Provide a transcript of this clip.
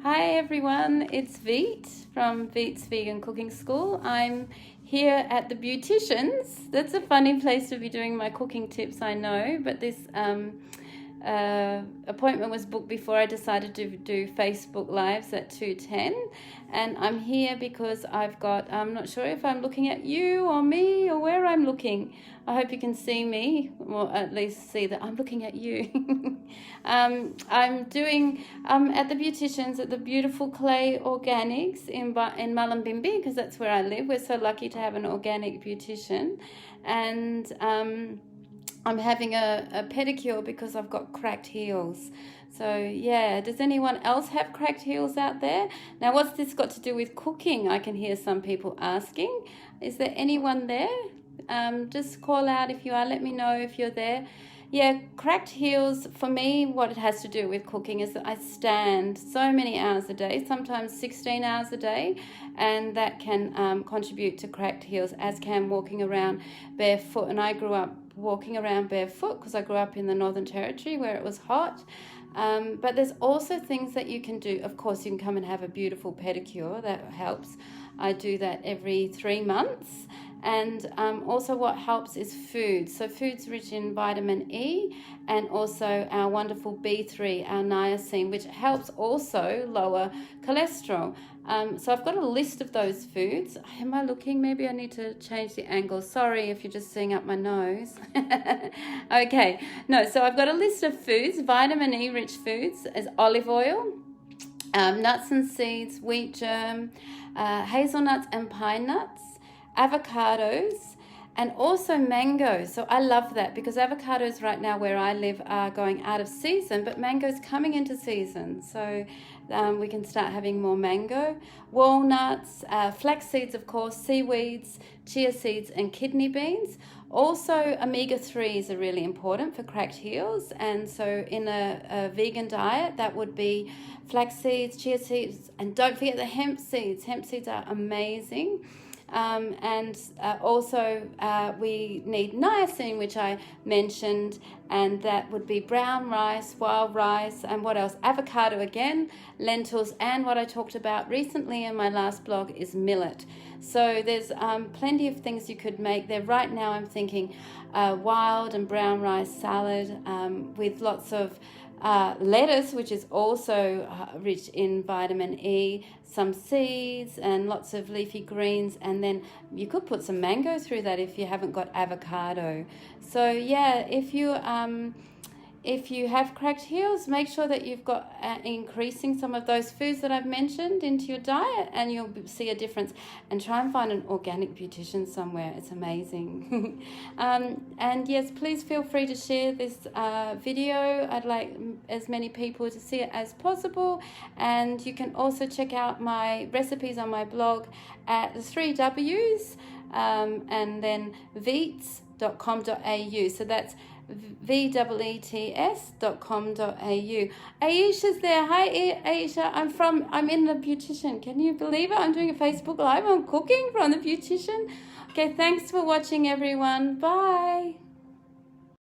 Hi everyone, it's Veet from Veet's Vegan Cooking School. I'm here at the Beauticians. That's a funny place to be doing my cooking tips, I know, but this appointment was booked before I decided to do Facebook Lives at 2:10, and I'm here because I'm not sure if I'm looking at you or me or where I'm looking. I hope you can see me, or at least see that I'm looking at you. I'm at the Beauticians at the beautiful Clay Organics in Mullumbimby, because that's where I live. We're so lucky to have an organic beautician, and I'm having a pedicure because I've got cracked heels. So yeah, does anyone else have cracked heels out there? Now, what's this got to do with cooking? I can hear some people asking. Is there anyone there? Just call out if you are. Let me know if you're there. Yeah, cracked heels, for me, what it has to do with cooking is that I stand so many hours a day, sometimes 16 hours a day, and that can contribute to cracked heels, as can walking around barefoot. And I grew up walking around barefoot because I grew up in the Northern Territory where it was hot. But there's also things that you can do. Of course, you can come and have a beautiful pedicure. That helps. I do that every 3 months. And also what helps is food. So food's rich in vitamin E and also our wonderful B3, our niacin, which helps also lower cholesterol. So I've got a list of those foods. Am I looking? Maybe I need to change the angle. Sorry if you're just seeing up my nose. Okay. No, so I've got a list of foods. Vitamin E rich foods is olive oil, nuts and seeds, wheat germ, hazelnuts and pine nuts, avocados, and also mangoes. So I love that because avocados right now where I live are going out of season, but mango's coming into season. So we can start having more mango. Walnuts, flax seeds, of course, seaweeds, chia seeds, and kidney beans. Also, omega-3s are really important for cracked heels. And so in a vegan diet, that would be flax seeds, chia seeds, and don't forget the hemp seeds. Hemp seeds are amazing. Also we need niacin, which I mentioned, and that would be brown rice, wild rice, and what else? Avocado again, lentils, and what I talked about recently in my last blog is millet. So there's plenty of things you could make there. Right now I'm thinking wild and brown rice salad with lots of lettuce, which is also rich in vitamin E, some seeds, and lots of leafy greens, and then you could put some mango through that if you haven't got avocado. So yeah, if you have cracked heels, make sure that you've got increasing some of those foods that I've mentioned into your diet, and you'll see a difference. And try and find an organic beautician somewhere. It's amazing. And yes, please feel free to share this video. I'd like as many people to see it as possible. And you can also check out my recipes on my blog at the 3 W's and then veets.com.au. So that's veets.com.au. Aisha's there. Hi Aisha, I'm in the Beautician. Can you believe it? I'm doing a Facebook Live on cooking from the Beautician. Okay, thanks for watching everyone. Bye.